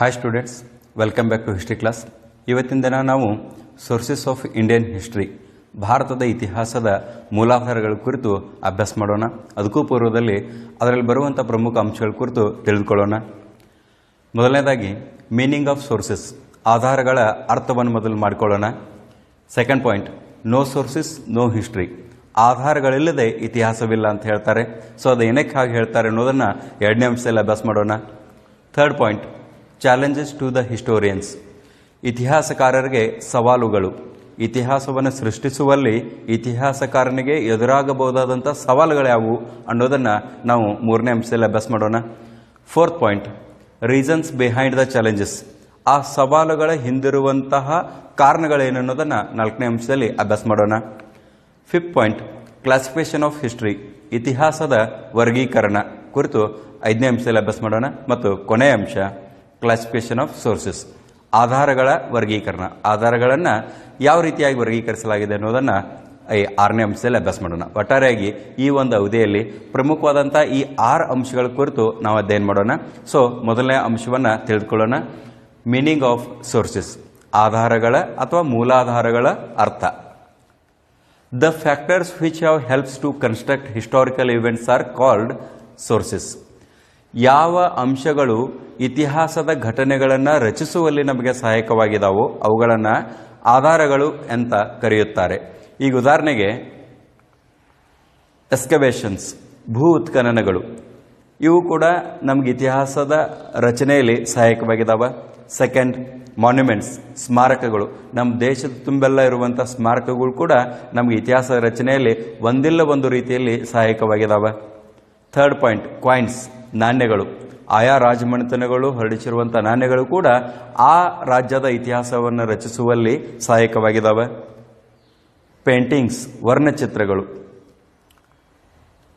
Hi students, welcome back to history class. ಇವತ್ತಿನ ದಿನ ನಾವು ಸೋರ್ಸಸ್ ಆಫ್ ಇಂಡಿಯನ್ ಹಿಸ್ಟ್ರಿ, ಭಾರತದ ಇತಿಹಾಸದ ಮೂಲಾಧಾರಗಳ ಕುರಿತು ಅಭ್ಯಾಸ ಮಾಡೋಣ. ಅದಕ್ಕೂ ಪೂರ್ವದಲ್ಲಿ ಅದರಲ್ಲಿ ಬರುವಂಥ ಪ್ರಮುಖ ಅಂಶಗಳ ಕುರಿತು ತಿಳಿದುಕೊಳ್ಳೋಣ. ಮೊದಲನೇದಾಗಿ ಮೀನಿಂಗ್ ಆಫ್ ಸೋರ್ಸಸ್, ಆಧಾರಗಳ ಅರ್ಥವನ್ನು ಮೊದಲು ಮಾಡಿಕೊಳ್ಳೋಣ. Second point, no sources no history, ಆಧಾರಗಳಿಲ್ಲದೆ ಇತಿಹಾಸವಿಲ್ಲ ಅಂತ ಹೇಳ್ತಾರೆ. ಸೊ ಅದು ಏನಕ್ಕೆ ಹಾಗೆ ಹೇಳ್ತಾರೆ ಅನ್ನೋದನ್ನು ಎರಡನೇ ಅಂಶದಲ್ಲಿ ಅಭ್ಯಾಸ ಮಾಡೋಣ. Third point, challenges to the historians, ಇತಿಹಾಸಕಾರರಿಗೆ ಸವಾಲುಗಳು, ಇತಿಹಾಸವನ್ನು ಸೃಷ್ಟಿಸುವಲ್ಲಿ ಇತಿಹಾಸಕಾರನಿಗೆ ಎದುರಾಗಬಹುದಾದಂಥ ಸವಾಲುಗಳು ಯಾವುವು ಅನ್ನೋದನ್ನು ನಾವು ಮೂರನೇ ಅಂಶದಲ್ಲಿ ಅಭ್ಯಾಸ ಮಾಡೋಣ. Fourth point, reasons behind the challenges, ಆ ಸವಾಲುಗಳ ಹಿಂದಿರುವಂತಹ ಕಾರಣಗಳೇನು ಅನ್ನೋದನ್ನು ನಾಲ್ಕನೇ ಅಂಶದಲ್ಲಿ ಅಭ್ಯಾಸ ಮಾಡೋಣ. Fifth point, classification of history, ಇತಿಹಾಸದ ವರ್ಗೀಕರಣ ಕುರಿತು ಐದನೇ ಅಂಶದಲ್ಲಿ ಅಭ್ಯಾಸ ಮಾಡೋಣ. ಮತ್ತು ಕೊನೆಯ ಅಂಶ, ಕ್ಲಾಸಿಫಿಕೇಶನ್ ಆಫ್ ಸೋರ್ಸಸ್, ಆಧಾರಗಳ ವರ್ಗೀಕರಣ, ಆಧಾರಗಳನ್ನು ಯಾವ ರೀತಿಯಾಗಿ ವರ್ಗೀಕರಿಸಲಾಗಿದೆ ಅನ್ನೋದನ್ನು ಆರನೇ ಅಂಶದಲ್ಲಿ ಅಭ್ಯಾಸ ಮಾಡೋಣ. ಒಟ್ಟಾರೆಯಾಗಿ ಈ ಒಂದು ಅವಧಿಯಲ್ಲಿ ಪ್ರಮುಖವಾದಂಥ ಈ 6 ಅಂಶಗಳ ಕುರಿತು ನಾವು ಅಧ್ಯಯನ ಮಾಡೋಣ. ಸೊ ಮೊದಲನೇ ಅಂಶವನ್ನು ತಿಳಿದುಕೊಳ್ಳೋಣ. ಮೀನಿಂಗ್ ಆಫ್ ಸೋರ್ಸಸ್, ಆಧಾರಗಳ ಅಥವಾ ಮೂಲಾಧಾರಗಳ ಅರ್ಥ. The factors which have helps to construct historical events are called sources. ಯಾವ ಅಂಶಗಳು ಇತಿಹಾಸದ ಘಟನೆಗಳನ್ನು ರಚಿಸುವಲ್ಲಿ ನಮಗೆ ಸಹಾಯಕವಾಗಿದ್ದಾವೋ ಅವುಗಳನ್ನು ಆಧಾರಗಳು ಅಂತ ಕರೆಯುತ್ತಾರೆ. ಈಗ ಉದಾಹರಣೆಗೆ ಎಕ್ಸ್ಕವೇಷನ್ಸ್, ಭೂ ಉತ್ಖನನಗಳು, ಇವು ಕೂಡ ನಮಗೆ ಇತಿಹಾಸದ ರಚನೆಯಲ್ಲಿ ಸಹಾಯಕವಾಗಿದ್ದಾವೆ. ಸೆಕೆಂಡ್, ಮಾನ್ಯುಮೆಂಟ್ಸ್, ಸ್ಮಾರಕಗಳು, ನಮ್ಮ ದೇಶದ ತುಂಬೆಲ್ಲ ಇರುವಂಥ ಸ್ಮಾರಕಗಳು ಕೂಡ ನಮಗೆ ಇತಿಹಾಸದ ರಚನೆಯಲ್ಲಿ ಒಂದಿಲ್ಲ ಒಂದು ರೀತಿಯಲ್ಲಿ ಸಹಾಯಕವಾಗಿದ್ದಾವೆ. ಥರ್ಡ್ ಪಾಯಿಂಟ್, ಕಾಯಿನ್ಸ್, ನಾಣ್ಯಗಳು, ಆಯಾ ರಾಜಮನೆತನಗಳು ಹೊರಡಿಸಿರುವಂಥ ನಾಣ್ಯಗಳು ಕೂಡ ಆ ರಾಜ್ಯದ ಇತಿಹಾಸವನ್ನು ರಚಿಸುವಲ್ಲಿ ಸಹಾಯಕವಾಗಿದ್ದಾವೆ. ಪೇಂಟಿಂಗ್ಸ್, ವರ್ಣಚಿತ್ರಗಳು.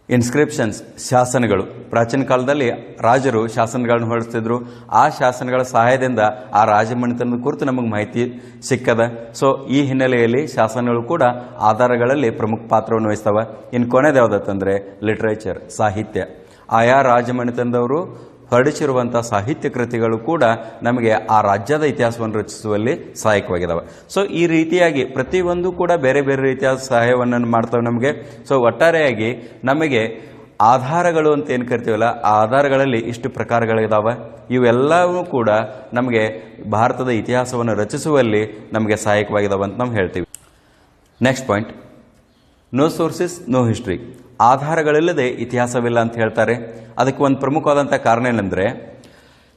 ಇನ್ಸ್ಕ್ರಿಪ್ಷನ್ಸ್, ಶಾಸನಗಳು, ಪ್ರಾಚೀನ ಕಾಲದಲ್ಲಿ ರಾಜರು ಶಾಸನಗಳನ್ನು ಹೊರಡಿಸ್ತಿದ್ರು. ಆ ಶಾಸನಗಳ ಸಹಾಯದಿಂದ ಆ ರಾಜಮನೆತನದ ಕುರಿತು ನಮಗೆ ಮಾಹಿತಿ ಸಿಕ್ಕದ. ಸೊ ಈ ಹಿನ್ನೆಲೆಯಲ್ಲಿ ಶಾಸನಗಳು ಕೂಡ ಆಧಾರಗಳಲ್ಲಿ ಪ್ರಮುಖ ಪಾತ್ರವನ್ನು ವಹಿಸ್ತವೆ. ಇನ್ನು ಕೊನೆಯದು ಯಾವುದಂತಂದರೆ ಲಿಟ್ರೇಚರ್, ಸಾಹಿತ್ಯ, ಆಯಾ ರಾಜಮನೆತನದವರು ಹೊರಡಿಸಿರುವಂಥ ಸಾಹಿತ್ಯ ಕೃತಿಗಳು ಕೂಡ ನಮಗೆ ಆ ರಾಜ್ಯದ ಇತಿಹಾಸವನ್ನು ರಚಿಸುವಲ್ಲಿ ಸಹಾಯಕವಾಗಿದ್ದಾವೆ. ಸೊ ಈ ರೀತಿಯಾಗಿ ಪ್ರತಿಯೊಂದು ಕೂಡ ಬೇರೆ ಬೇರೆ ರೀತಿಯ ಸಹಾಯವನ್ನು ಮಾಡ್ತವೆ ನಮಗೆ. ಸೊ ಒಟ್ಟಾರೆಯಾಗಿ ನಮಗೆ ಆಧಾರಗಳು ಅಂತ ಏನು ಕರಿತೀವಲ್ಲ, ಆ ಆಧಾರಗಳಲ್ಲಿ ಇಷ್ಟು ಪ್ರಕಾರಗಳಿದ್ದಾವೆ. ಇವೆಲ್ಲವೂ ಕೂಡ ನಮಗೆ ಭಾರತದ ಇತಿಹಾಸವನ್ನು ರಚಿಸುವಲ್ಲಿ ನಮಗೆ ಸಹಾಯಕವಾಗಿದ್ದಾವೆ ಅಂತ ನಾವು ಹೇಳ್ತೀವಿ. Next point, no sources no history, ಆಧಾರಗಳಿಲ್ಲದೆ ಇತಿಹಾಸವಿಲ್ಲ ಅಂತ ಹೇಳ್ತಾರೆ. ಅದಕ್ಕೆ ಒಂದು ಪ್ರಮುಖವಾದಂಥ ಕಾರಣ ಏನಂದರೆ,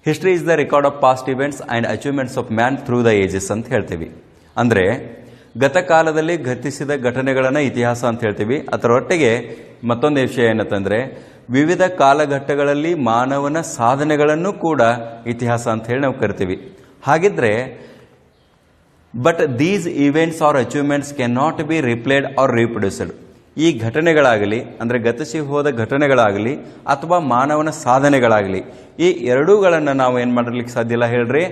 history is the record of past events and achievements of man through the ages ಅಂತ ಹೇಳ್ತೀವಿ. ಅಂದರೆ ಗತಕಾಲದಲ್ಲಿ ಘಟಿಸಿದ ಘಟನೆಗಳನ್ನು ಇತಿಹಾಸ ಅಂತ ಹೇಳ್ತೀವಿ. ಅದರೊಟ್ಟಿಗೆ ಮತ್ತೊಂದು ವಿಷಯ ಏನಂತಂದರೆ, ವಿವಿಧ ಕಾಲಘಟ್ಟಗಳಲ್ಲಿ ಮಾನವನ ಸಾಧನೆಗಳನ್ನು ಕೂಡ ಇತಿಹಾಸ ಅಂತ ಹೇಳಿ ನಾವು ಕರಿತೀವಿ. ಹಾಗಿದ್ರೆ but these events or achievements can not be replayed or reproduced, ಈ ಘಟನೆಗಳಾಗಲಿ ಅಂದರೆ ಗತಿಸಿ ಹೋದ ಘಟನೆಗಳಾಗಲಿ ಅಥವಾ ಮಾನವನ ಸಾಧನೆಗಳಾಗಲಿ, ಈ ಎರಡೂಗಳನ್ನು ನಾವು ಏನು ಮಾಡಲಿಕ್ಕೆ ಸಾಧ್ಯ ಇಲ್ಲ ಹೇಳ್ರಿ.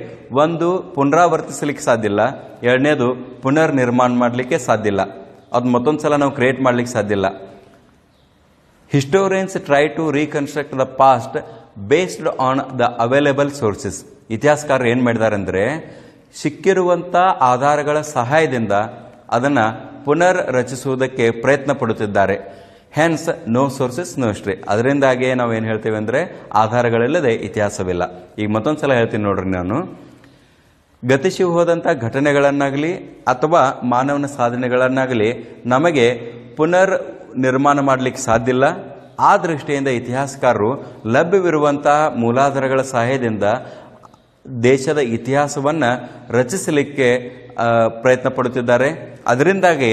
ಒಂದು, ಪುನರಾವರ್ತಿಸಲಿಕ್ಕೆ ಸಾಧ್ಯ ಇಲ್ಲ. ಎರಡನೇದು, ಪುನರ್ ನಿರ್ಮಾಣ ಮಾಡಲಿಕ್ಕೆ ಸಾಧ್ಯ ಇಲ್ಲ. ಅದು ಮತ್ತೊಂದು ಸಲ ನಾವು ಕ್ರಿಯೇಟ್ ಮಾಡಲಿಕ್ಕೆ ಸಾಧ್ಯ ಇಲ್ಲ. Historians try to reconstruct the past based on the available sources. ಇತಿಹಾಸಕಾರರು ಏನು ಮಾಡಿದ್ದಾರೆ ಅಂದರೆ, ಸಿಕ್ಕಿರುವಂಥ ಆಧಾರಗಳ ಸಹಾಯದಿಂದ ಅದನ್ನು ಪುನರ್ ರಚಿಸುವುದಕ್ಕೆ ಪ್ರಯತ್ನ ಪಡುತ್ತಿದ್ದಾರೆ. Hence no sources no history. ಅದರಿಂದಾಗಿಯೇ ನಾವು ಏನು ಹೇಳ್ತೇವೆ ಅಂದರೆ, ಆಧಾರಗಳಿಲ್ಲದೆ ಇತಿಹಾಸವಿಲ್ಲ. ಈಗ ಮತ್ತೊಂದು ಸಲ ಹೇಳ್ತೀನಿ ನೋಡ್ರಿ ನಾನು. ಗತಿಸಿ ಹೋದಂಥ ಘಟನೆಗಳನ್ನಾಗಲಿ ಅಥವಾ ಮಾನವನ ಸಾಧನೆಗಳನ್ನಾಗಲಿ ನಮಗೆ ಪುನರ್ ನಿರ್ಮಾಣ ಮಾಡಲಿಕ್ಕೆ ಸಾಧ್ಯ ಇಲ್ಲ. ಆ ದೃಷ್ಟಿಯಿಂದ ಇತಿಹಾಸಕಾರರು ಲಭ್ಯವಿರುವಂತಹ ಮೂಲಾಧಾರಗಳ ಸಹಾಯದಿಂದ ದೇಶದ ಇತಿಹಾಸವನ್ನು ರಚಿಸಲಿಕ್ಕೆ ಪ್ರಯತ್ನ ಪಡುತ್ತಿದ್ದಾರೆ. ಅದರಿಂದಾಗಿ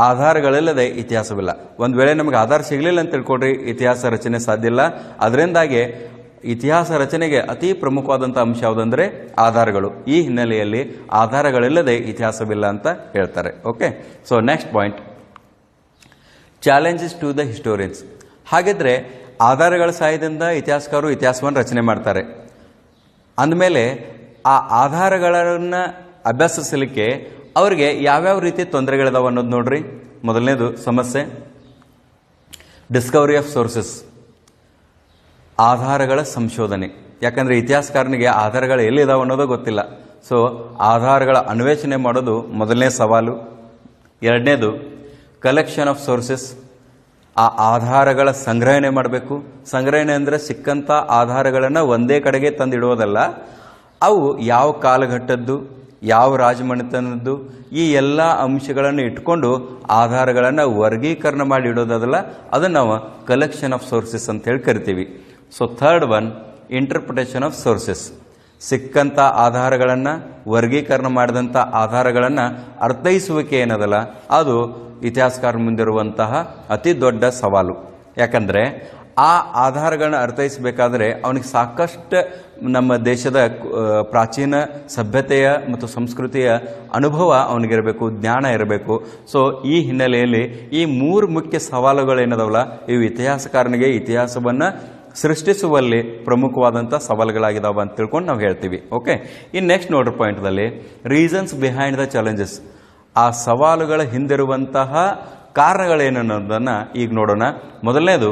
ಆಧಾರಗಳಿಲ್ಲದೆ ಇತಿಹಾಸವಿಲ್ಲ. ಒಂದು ವೇಳೆ ನಮಗೆ ಆಧಾರ ಸಿಗಲಿಲ್ಲ ಅಂತ ತಿಳ್ಕೊಡ್ರಿ, ಇತಿಹಾಸ ರಚನೆ ಸಾಧ್ಯ ಇಲ್ಲ. ಅದರಿಂದಾಗಿ ಇತಿಹಾಸ ರಚನೆಗೆ ಅತಿ ಪ್ರಮುಖವಾದಂಥ ಅಂಶ ಯಾವುದಂದರೆ ಆಧಾರಗಳು. ಈ ಹಿನ್ನೆಲೆಯಲ್ಲಿ ಆಧಾರಗಳಿಲ್ಲದೆ ಇತಿಹಾಸವಿಲ್ಲ ಅಂತ ಹೇಳ್ತಾರೆ. Okay, so next point, challenges to the historians. ಹಾಗಿದ್ರೆ ಆಧಾರಗಳ ಸಹಾಯದಿಂದ ಇತಿಹಾಸಕಾರರು ಇತಿಹಾಸವನ್ನು ರಚನೆ ಮಾಡ್ತಾರೆ. ಅಂದಮೇಲೆ ಆ ಆಧಾರಗಳನ್ನು ಅಭ್ಯಸಿಸಲಿಕ್ಕೆ ಅವರಿಗೆ ಯಾವ್ಯಾವ ರೀತಿ ತೊಂದರೆಗಳಿದಾವೆ ಅನ್ನೋದು ನೋಡ್ರಿ. ಮೊದಲನೇದು ಸಮಸ್ಯೆ, ಡಿಸ್ಕವರಿ ಆಫ್ ಸೋರ್ಸಸ್, ಆಧಾರಗಳ ಸಂಶೋಧನೆ. ಯಾಕಂದರೆ ಇತಿಹಾಸಕಾರನಿಗೆ ಆಧಾರಗಳು ಎಲ್ಲಿದಾವೆ ಅನ್ನೋದು ಗೊತ್ತಿಲ್ಲ. ಸೊ ಆಧಾರಗಳ ಅನ್ವೇಷಣೆ ಮಾಡೋದು ಮೊದಲನೇ ಸವಾಲು. ಎರಡನೇದು ಕಲೆಕ್ಷನ್ ಆಫ್ ಸೋರ್ಸಸ್, ಆ ಆಧಾರಗಳ ಸಂಗ್ರಹಣೆ ಮಾಡಬೇಕು. ಸಂಗ್ರಹಣೆ ಅಂದರೆ ಸಿಕ್ಕಂಥ ಆಧಾರಗಳನ್ನು ಒಂದೇ ಕಡೆಗೆ ತಂದಿಡುವುದಲ್ಲ, ಅವು ಯಾವ ಕಾಲಘಟ್ಟದ್ದು, ಯಾವ ರಾಜಮನೆತನದ್ದು, ಈ ಎಲ್ಲ ಅಂಶಗಳನ್ನು ಇಟ್ಕೊಂಡು ಆಧಾರಗಳನ್ನು ವರ್ಗೀಕರಣ ಮಾಡಿ ಇಡೋದಲ್ಲ, ಅದನ್ನು ನಾವು ಕಲೆಕ್ಷನ್ ಆಫ್ ಸೋರ್ಸಸ್ ಅಂತ ಹೇಳಿ ಕರಿತೀವಿ. So third one interpretation of sources, ಸಿಕ್ಕಂಥ ಆಧಾರಗಳನ್ನು ವರ್ಗೀಕರಣ ಮಾಡಿದಂಥ ಆಧಾರಗಳನ್ನು ಅರ್ಥೈಸುವಿಕೆ ಏನದಲ್ಲ, ಅದು ಇತಿಹಾಸಕಾರ ಮುಂದಿರುವಂತಹ ಅತಿ ದೊಡ್ಡ ಸವಾಲು. ಯಾಕಂದರೆ ಆ ಆಧಾರಗಳನ್ನ ಅರ್ಥೈಸಬೇಕಾದ್ರೆ ಅವನಿಗೆ ಸಾಕಷ್ಟು ನಮ್ಮ ದೇಶದ ಪ್ರಾಚೀನ ಸಭ್ಯತೆಯ ಮತ್ತು ಸಂಸ್ಕೃತಿಯ ಅನುಭವ ಅವನಿಗಿರಬೇಕು, ಜ್ಞಾನ ಇರಬೇಕು. ಸೊ ಈ ಹಿನ್ನೆಲೆಯಲ್ಲಿ ಈ ಮೂರು ಮುಖ್ಯ ಸವಾಲುಗಳೇನದವಲ್ಲ, ಇವು ಇತಿಹಾಸಕಾರನಿಗೆ ಇತಿಹಾಸವನ್ನು ಸೃಷ್ಟಿಸುವಲ್ಲಿ ಪ್ರಮುಖವಾದಂಥ ಸವಾಲುಗಳಾಗಿದ್ದಾವೆ ಅಂತ ತಿಳ್ಕೊಂಡು ನಾವು ಹೇಳ್ತೀವಿ. ಓಕೆ, ಇನ್ನು ನೆಕ್ಸ್ಟ್ ನೋಡ್ರಿ ಪಾಯಿಂಟ್ದಲ್ಲಿ ರೀಸನ್ಸ್ ಬಿಹೈಂಡ್ ದ ಚಾಲೆಂಜಸ್, ಆ ಸವಾಲುಗಳ ಹಿಂದಿರುವಂತಹ ಕಾರಣಗಳೇನನ್ನೋದನ್ನು ಈಗ ನೋಡೋಣ. ಮೊದಲನೇದು,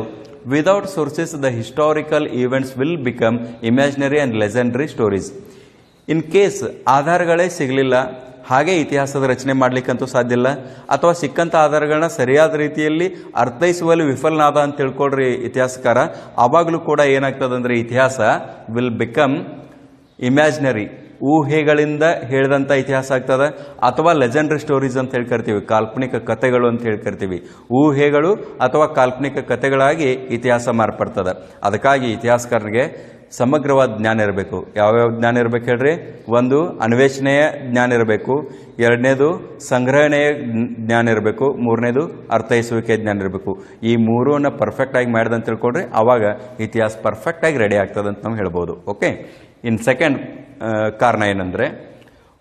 without sources the historical events will become imaginary and legendary stories. In case ಆಧಾರಗಳೇ ಸಿಗಲಿಲ್ಲ, ಹಾಗೆ ಇತಿಹಾಸದ ರಚನೆ ಮಾಡಲಿಕ್ಕಂತೂ ಸಾಧ್ಯ ಇಲ್ಲ, ಅಥವಾ ಸಿಕ್ಕಂಥ ಆಧಾರಗಳನ್ನ ಸರಿಯಾದ ರೀತಿಯಲ್ಲಿ ಅರ್ಥೈಸುವಲ್ಲಿ ವಿಫಲನಾದ ಅಂತ ತಿಳ್ಕೊಳ್ರಿ ಇತಿಹಾಸಕಾರ, ಆವಾಗಲೂ ಕೂಡ ಏನಾಗ್ತದಂದ್ರೆ ಇತಿಹಾಸ ವಿಲ್ ಬಿಕಮ್ ಇಮ್ಯಾಜಿನರಿ, ಊಹೆಗಳಿಂದ ಹೇಳಿದಂಥ ಇತಿಹಾಸ ಆಗ್ತದೆ, ಅಥವಾ ಲೆಜೆಂಡರಿ ಸ್ಟೋರೀಸ್ ಅಂತ ಹೇಳಿ ಕರಿತೀವಿ, ಕಾಲ್ಪನಿಕ ಕಥೆಗಳು ಅಂತ ಹೇಳಿ ಕರಿತೀವಿ. ಊಹೆಗಳು ಅಥವಾ ಕಾಲ್ಪನಿಕ ಕಥೆಗಳಾಗಿ ಇತಿಹಾಸ ಮಾರ್ಪಡ್ತದೆ. ಅದಕ್ಕಾಗಿ ಇತಿಹಾಸಕಾರನಿಗೆ ಸಮಗ್ರವಾದ ಜ್ಞಾನ ಇರಬೇಕು. ಯಾವ್ಯಾವ ಜ್ಞಾನ ಇರಬೇಕು ಹೇಳ್ರಿ? ಒಂದು, ಅನ್ವೇಷಣೆಯ ಜ್ಞಾನ ಇರಬೇಕು. ಎರಡನೇದು, ಸಂಗ್ರಹಣೆಯ ಜ್ಞಾನ ಇರಬೇಕು. ಮೂರನೇದು, ಅರ್ಥೈಸುವಿಕೆ ಜ್ಞಾನ ಇರಬೇಕು. ಈ ಮೂರನ್ನ ಪರ್ಫೆಕ್ಟಾಗಿ ಮಾಡಿದಂತ ತಿಳ್ಕೊಳ್ರಿ, ಆವಾಗ ಇತಿಹಾಸ ಪರ್ಫೆಕ್ಟಾಗಿ ರೆಡಿ ಆಗ್ತದೆ ಅಂತ ನಾವು ಹೇಳ್ಬೋದು. ಓಕೆ, ಇನ್ ಸೆಕೆಂಡ್ ಕಾರಣ ಏನಂದರೆ,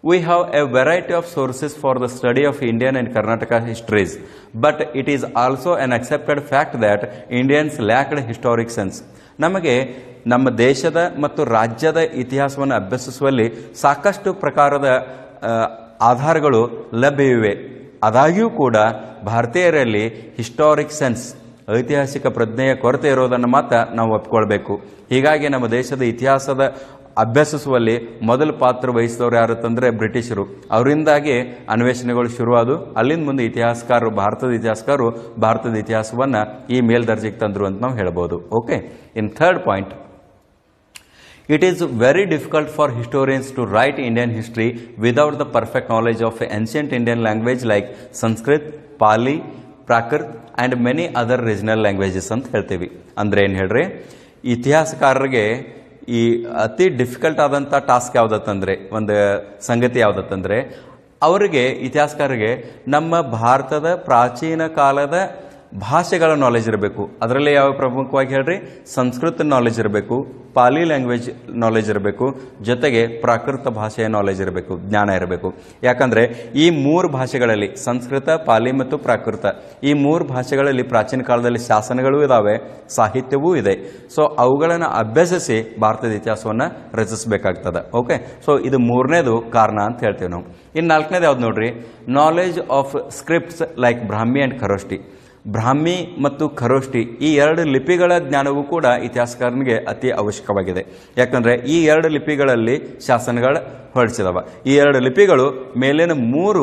we have a variety of sources for the study of Indian and Karnataka histories, but it is also an accepted fact that Indians lacked historic sense. ನಮಗೆ ನಮ್ಮ ದೇಶದ ಮತ್ತು ರಾಜ್ಯದ ಇತಿಹಾಸವನ್ನು ಅಭ್ಯಸಿಸುವಲ್ಲಿ ಸಾಕಷ್ಟು ಪ್ರಕಾರದ ಆಧಾರಗಳು ಲಭ್ಯವಿವೆ. ಆದಾಗ್ಯೂ ಕೂಡ ಭಾರತೀಯರಲ್ಲಿ ಹಿಸ್ಟಾರಿಕ್ ಸೆನ್ಸ್, ಐತಿಹಾಸಿಕ ಪ್ರಜ್ಞೆಯ ಕೊರತೆ ಇರೋದನ್ನು ಮಾತ್ರ ನಾವು ಒಪ್ಕೊಳ್ಬೇಕು. ಹೀಗಾಗಿ ನಮ್ಮ ದೇಶದ ಇತಿಹಾಸದ ಅಭ್ಯಸಿಸುವಲ್ಲಿ ಮೊದಲ ಪಾತ್ರ ವಹಿಸಿದವರು ಯಾರು ಅಂತಂದರೆ ಬ್ರಿಟಿಷರು. ಅವರಿಂದಾಗಿ ಅನ್ವೇಷಣೆಗಳು ಶುರುವಾದವು. ಅಲ್ಲಿಂದ ಮುಂದೆ ಭಾರತದ ಇತಿಹಾಸವನ್ನು ಈ ಮೇಲ್ದರ್ಜೆಗೆ ತಂದರು ಅಂತ ನಾವು ಹೇಳ್ಬೋದು. Okay, in third point, it is very difficult for historians to write Indian history without the perfect knowledge of ancient Indian language like Sanskrit, Pali, Prakrit and many other regional languages ಅಂತ ಹೇಳ್ತೀವಿ. ಅಂದರೆ ಏನು ಹೇಳ್ರಿ, ಇತಿಹಾಸಕಾರರಿಗೆ ಈ ಅತಿ ಡಿಫಿಕಲ್ಟ್ ಆದಂಥ ಟಾಸ್ಕ್ ಯಾವುದತ್ತಂದರೆ, ಒಂದು ಸಂಗತಿ ಯಾವುದತ್ತಂದರೆ, ಅವರಿಗೆ ಇತಿಹಾಸಕಾರರಿಗೆ ನಮ್ಮ ಭಾರತದ ಪ್ರಾಚೀನ ಕಾಲದ ಭಾಷೆಗಳ ನಾಲೆಜ್ ಇರಬೇಕು. ಅದರಲ್ಲಿ ಯಾವ ಪ್ರಮುಖವಾಗಿ ಹೇಳ್ರಿ, ಸಂಸ್ಕೃತ ನಾಲೆಜ್ ಇರಬೇಕು, ಪಾಲಿ ಲ್ಯಾಂಗ್ವೇಜ್ ನಾಲೆಜ್ ಇರಬೇಕು, ಜೊತೆಗೆ ಪ್ರಾಕೃತ ಭಾಷೆಯ ನಾಲೆಜ್ ಇರಬೇಕು, ಜ್ಞಾನ ಇರಬೇಕು. ಯಾಕಂದರೆ ಈ ಮೂರು ಭಾಷೆಗಳಲ್ಲಿ, ಸಂಸ್ಕೃತ, ಪಾಲಿ ಮತ್ತು ಪ್ರಾಕೃತ, ಈ ಮೂರು ಭಾಷೆಗಳಲ್ಲಿ ಪ್ರಾಚೀನ ಕಾಲದಲ್ಲಿ ಶಾಸನಗಳೂ ಇದ್ದಾವೆ, ಸಾಹಿತ್ಯವೂ ಇದೆ. ಸೊ ಅವುಗಳನ್ನು ಅಭ್ಯಸಿಸಿ ಭಾರತದ ಇತಿಹಾಸವನ್ನು ರಚಿಸಬೇಕಾಗ್ತದೆ. ಓಕೆ, ಸೊ ಇದು ಮೂರನೇದು ಕಾರಣ ಅಂತ ಹೇಳ್ತೇವೆ ನಾವು. ಇನ್ನು ನಾಲ್ಕನೇದು ಯಾವ್ದು ನೋಡ್ರಿ, knowledge of scripts like Brahmi and Kharoshthi. Brahmi ಮತ್ತು ಖರೋಷ್ಠಿ ಈ ಎರಡು ಲಿಪಿಗಳ ಜ್ಞಾನವೂ ಕೂಡ ಇತಿಹಾಸಕಾರನಿಗೆ ಅತಿ ಅವಶ್ಯಕವಾಗಿದೆ. ಯಾಕಂದರೆ ಈ ಎರಡು ಲಿಪಿಗಳಲ್ಲಿ ಶಾಸನಗಳು ಹೊರಡಿಸಿದವ. ಈ ಎರಡು ಲಿಪಿಗಳು ಮೇಲಿನ ಮೂರು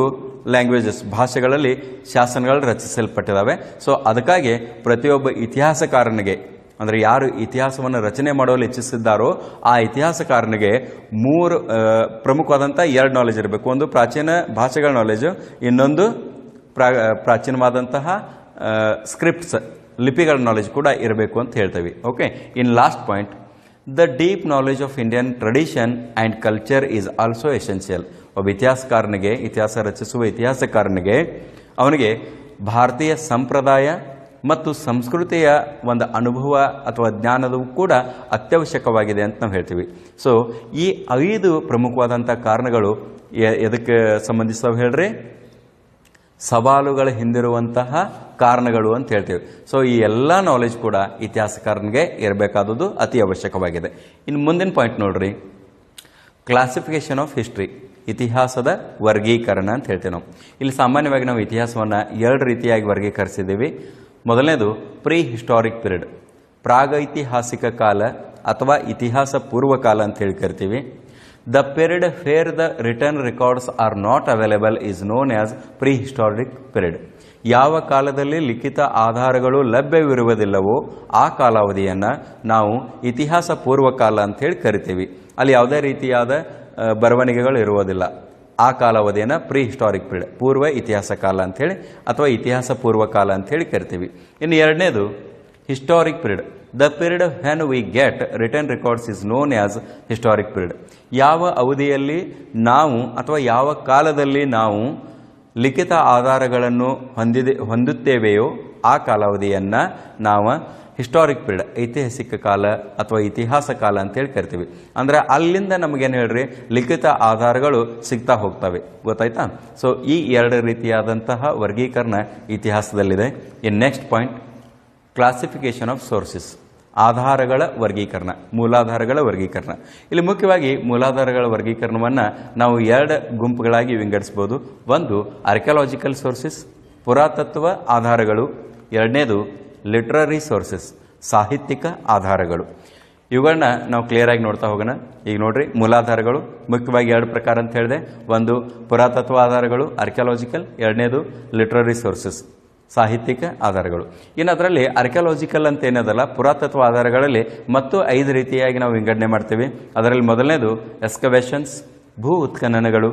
ಲ್ಯಾಂಗ್ವೇಜಸ್, ಭಾಷೆಗಳಲ್ಲಿ ಶಾಸನಗಳು ರಚಿಸಲ್ಪಟ್ಟಿದ್ದಾವೆ. ಸೊ ಅದಕ್ಕಾಗಿ ಪ್ರತಿಯೊಬ್ಬ ಇತಿಹಾಸಕಾರನಿಗೆ, ಅಂದರೆ ಯಾರು ಇತಿಹಾಸವನ್ನು ರಚನೆ ಮಾಡಲು ಇಚ್ಛಿಸಿದ್ದಾರೋ ಆ ಇತಿಹಾಸಕಾರನಿಗೆ ಮೂರು ಪ್ರಮುಖವಾದಂಥ ಎರಡು ನಾಲೆಜ್ ಇರಬೇಕು. ಒಂದು ಪ್ರಾಚೀನ ಭಾಷೆಗಳ ನಾಲೆಜು, ಇನ್ನೊಂದು ಪ್ರಾಚೀನವಾದಂತಹ ಸ್ಕ್ರಿಪ್ಟ್ಸ್, ಲಿಪಿಗಳ ನಾಲೆಜ್ ಕೂಡ ಇರಬೇಕು ಅಂತ ಹೇಳ್ತೇವೆ. Okay, in last point, the deep knowledge of Indian tradition and culture is also essential. ಒಬ್ಬ ಇತಿಹಾಸಕಾರನಿಗೆ, ಇತಿಹಾಸ ರಚಿಸುವ ಇತಿಹಾಸಕಾರನಿಗೆ, ಅವನಿಗೆ ಭಾರತೀಯ ಸಂಪ್ರದಾಯ ಮತ್ತು ಸಂಸ್ಕೃತಿಯ ಒಂದು ಅನುಭವ ಅಥವಾ ಜ್ಞಾನದವು ಕೂಡ ಅತ್ಯವಶ್ಯಕವಾಗಿದೆ ಅಂತ ನಾವು ಹೇಳ್ತೀವಿ. ಸೊ ಈ 5 ಪ್ರಮುಖವಾದಂಥ ಕಾರಣಗಳು ಎದಕ್ಕೆ ಸಂಬಂಧಿಸಿದವು ಹೇಳ್ರಿ? ಸವಾಲುಗಳ ಹಿಂದಿರುವಂತಹ ಕಾರಣಗಳು ಅಂತ ಹೇಳ್ತೀವಿ. ಸೊ ಈ ಎಲ್ಲ ನಾಲೆಜ್ ಕೂಡ ಇತಿಹಾಸಕಾರನಿಗೆ ಇರಬೇಕಾದದ್ದು ಅತಿ ಅವಶ್ಯಕವಾಗಿದೆ. ಇನ್ನು ಮುಂದಿನ ಪಾಯಿಂಟ್ ನೋಡ್ರಿ, ಕ್ಲಾಸಿಫಿಕೇಶನ್ ಆಫ್ ಹಿಸ್ಟ್ರಿ, ಇತಿಹಾಸದ ವರ್ಗೀಕರಣ ಅಂತ ಹೇಳ್ತೀವಿ ನಾವು. ಇಲ್ಲಿ ಸಾಮಾನ್ಯವಾಗಿ ನಾವು ಇತಿಹಾಸವನ್ನು 2 ರೀತಿಯಾಗಿ ವರ್ಗೀಕರಿಸಿದ್ದೀವಿ. ಮೊದಲನೇದು ಪ್ರೀ ಹಿಸ್ಟಾರಿಕ್ ಪೀರಿಯಡ್, ಪ್ರಾಗೈತಿಹಾಸಿಕ ಕಾಲ ಅಥವಾ ಇತಿಹಾಸ ಪೂರ್ವಕಾಲ ಅಂತ ಹೇಳಿ ಕರಿತೀವಿ. The period where the written records are not available is known as prehistoric period. ಯಾವ ಕಾಲದಲ್ಲಿ ಲಿಖಿತ ಆಧಾರಗಳು ಲಭ್ಯವಿರುವುದಿಲ್ಲವೋ ಆ ಕಾಲಾವಧಿಯನ್ನು ನಾವು ಇತಿಹಾಸ ಪೂರ್ವಕಾಲ ಅಂತ ಹೇಳಿ ಕರಿತೀವಿ. ಅಲ್ಲಿ ಯಾವುದೇ ರೀತಿಯಾದ ಬರವಣಿಗೆಗಳು ಇರುವುದಿಲ್ಲ. ಆ ಕಾಲಾವಧಿಯನ್ನು ಪ್ರೀ ಹಿಸ್ಟಾರಿಕ್ ಪೀರಿಯಡ್, ಪೂರ್ವ ಇತಿಹಾಸ ಕಾಲ ಅಂಥೇಳಿ ಅಥವಾ ಇತಿಹಾಸ ಪೂರ್ವಕಾಲ ಅಂಥೇಳಿ ಕರಿತೀವಿ. ಇನ್ನು ಎರಡನೇದು historic period. The period van we get return records is known as historic period. ಯಾವ ಅವಧಿಯಲ್ಲಿ ನಾವು ಅಥವಾ ಯಾವ ಕಾಲದಲ್ಲಿ ನಾವು ಲಿಖಿತ ಆಧಾರಗಳನ್ನು ಹೊಂದುತ್ತೇವೆಯೋ ಆ ಕಾಲಾವಧಿಯನ್ನು ನಾವು ಹಿಸ್ಟಾರಿಕ್ ಪೀರಿಯಡ್, ಐತಿಹಾಸಿಕ ಕಾಲ ಅಥವಾ ಇತಿಹಾಸ ಕಾಲ ಅಂತೇಳಿ ಕರಿತೀವಿ. ಅಂದರೆ ಅಲ್ಲಿಂದ ನಮಗೇನು ಹೇಳ್ರಿ, ಲಿಖಿತ ಆಧಾರಗಳು ಸಿಗ್ತಾ ಹೋಗ್ತವೆ. ಗೊತ್ತಾಯ್ತಾ? ಸೊ ಈ ಎರಡು ರೀತಿಯಾದಂತಹ ವರ್ಗೀಕರಣ ಇತಿಹಾಸದಲ್ಲಿದೆ. In next point, classification of sources, ಆಧಾರಗಳ ವರ್ಗೀಕರಣ, ಮೂಲಾಧಾರಗಳ ವರ್ಗೀಕರಣ. ಇಲ್ಲಿ ಮುಖ್ಯವಾಗಿ ಮೂಲಾಧಾರಗಳ ವರ್ಗೀಕರಣವನ್ನು ನಾವು ಎರಡು ಗುಂಪುಗಳಾಗಿ ವಿಂಗಡಿಸ್ಬೋದು. ಒಂದು ಆರ್ಕಿಯಾಲಜಿಕಲ್ ಸೋರ್ಸಸ್, ಪುರಾತತ್ವ ಆಧಾರಗಳು. ಎರಡನೇದು ಲಿಟ್ರರಿ ಸೋರ್ಸಸ್, ಸಾಹಿತ್ಯಿಕ ಆಧಾರಗಳು. ಇವುಗಳನ್ನ ನಾವು ಕ್ಲಿಯರ್ ಆಗಿ ನೋಡ್ತಾ ಹೋಗೋಣ. ಈಗ ನೋಡ್ರಿ, ಮೂಲಾಧಾರಗಳು ಮುಖ್ಯವಾಗಿ ಎರಡು ಪ್ರಕಾರ ಅಂತ ಹೇಳಿದೆ. ಒಂದು ಪುರಾತತ್ವ ಆಧಾರಗಳು ಆರ್ಕಿಯಾಲಜಿಕಲ್, ಎರಡನೇದು ಲಿಟ್ರರಿ ಸೋರ್ಸಸ್, ಸಾಹಿತ್ಯಿಕ ಆಧಾರಗಳು. ಇನ್ನು ಅದರಲ್ಲಿ ಆರ್ಕಿಯಾಲಜಿಕಲ್ ಅಂತ ಏನದಲ್ಲ, ಪುರಾತತ್ವ ಆಧಾರಗಳಲ್ಲಿ ಮತ್ತು 5 ರೀತಿಯಾಗಿ ನಾವು ವಿಂಗಡಣೆ ಮಾಡ್ತೀವಿ. ಅದರಲ್ಲಿ ಮೊದಲನೇದು ಎಕ್ಸ್ಕವೇಷನ್ಸ್, ಭೂ ಉತ್ಖನನಗಳು.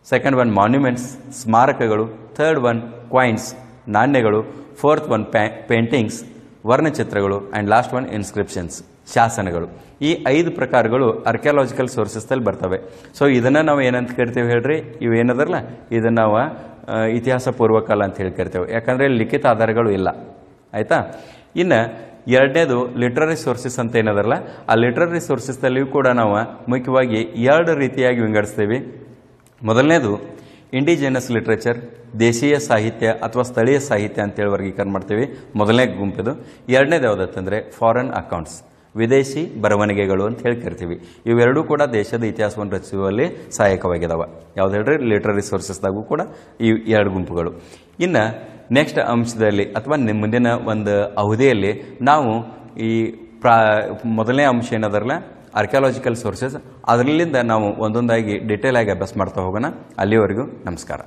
ಸೆಕೆಂಡ್ ಒನ್ ಮಾನ್ಯುಮೆಂಟ್ಸ್, ಸ್ಮಾರಕಗಳು. ಥರ್ಡ್ ಒನ್ ಕಾಯಿನ್ಸ್, ನಾಣ್ಯಗಳು. ಫೋರ್ತ್ ಒನ್ ಪೇಂಟಿಂಗ್ಸ್, ವರ್ಣಚಿತ್ರಗಳು. ಆ್ಯಂಡ್ ಲಾಸ್ಟ್ ಒನ್ ಇನ್ಸ್ಕ್ರಿಪ್ಷನ್ಸ್, ಶಾಸನಗಳು. ಈ 5 ಪ್ರಕಾರಗಳು ಆರ್ಕಿಯಾಲಜಿಕಲ್ ಸೋರ್ಸಸ್ದಲ್ಲಿ ಬರ್ತವೆ. ಸೊ ಇದನ್ನು ನಾವು ಏನಂತ ಕರಿತೀವಿ ಹೇಳ್ರಿ, ಇವು ಏನದರಲ್ಲ ಇದನ್ನು ನಾವು ಇತಿಹಾಸ ಪೂರ್ವಕಾಲ ಅಂತ ಹೇಳಿ ಕರಿತೇವೆ. ಯಾಕಂದರೆ ಲಿಖಿತ ಆಧಾರಗಳು ಇಲ್ಲ. ಆಯಿತಾ? ಇನ್ನು ಎರಡನೇದು ಲಿಟ್ರರಿ ಸೋರ್ಸಸ್ ಅಂತ ಏನದರಲ್ಲ, ಆ ಲಿಟ್ರರಿ ಸೋರ್ಸಸ್ದಲ್ಲಿಯೂ ಕೂಡ ನಾವು ಮುಖ್ಯವಾಗಿ 2 ರೀತಿಯಾಗಿ ವಿಂಗಡಿಸ್ತೀವಿ. ಮೊದಲನೇದು ಇಂಡಿಜಿನಸ್ ಲಿಟ್ರೇಚರ್, ದೇಶೀಯ ಸಾಹಿತ್ಯ ಅಥವಾ ಸ್ಥಳೀಯ ಸಾಹಿತ್ಯ ಅಂತೇಳಿ ವರ್ಗೀಕರಣ ಮಾಡ್ತೀವಿ. ಮೊದಲನೇ ಗುಂಪಿದು. ಎರಡನೇದು ಯಾವುದಂತಂದರೆ ಫಾರಿನ್ ಅಕೌಂಟ್ಸ್, ವಿದೇಶಿ ಬರವಣಿಗೆಗಳು ಅಂತ ಹೇಳಿ ಕರಿತೀವಿ. ಇವೆರಡೂ ಕೂಡ ದೇಶದ ಇತಿಹಾಸವನ್ನು ರಚಿಸುವಲ್ಲಿ ಸಹಾಯಕವಾಗಿದ್ದಾವೆ. ಯಾವ್ದು ಹೇಳ್ರಿ, ಲಿಟ್ರರಿ ಸೋರ್ಸಸ್ದಾಗೂ ಕೂಡ ಈ 2 ಗುಂಪುಗಳು. ಇನ್ನು ನೆಕ್ಸ್ಟ್ ಅಂಶದಲ್ಲಿ ಅಥವಾ ಮುಂದಿನ ಒಂದು ಅವಧಿಯಲ್ಲಿ ನಾವು ಈ ಮೊದಲನೇ ಅಂಶ ಏನದರಲ್ಲ ಆರ್ಕಿಯಾಲಜಿಕಲ್ ಸೋರ್ಸಸ್, ಅದರಲ್ಲಿಂದ ನಾವು ಒಂದೊಂದಾಗಿ ಡಿಟೇಲ್ ಆಗಿ ಅಭ್ಯಾಸ ಮಾಡ್ತಾ ಹೋಗೋಣ. ಅಲ್ಲಿವರೆಗೂ ನಮಸ್ಕಾರ.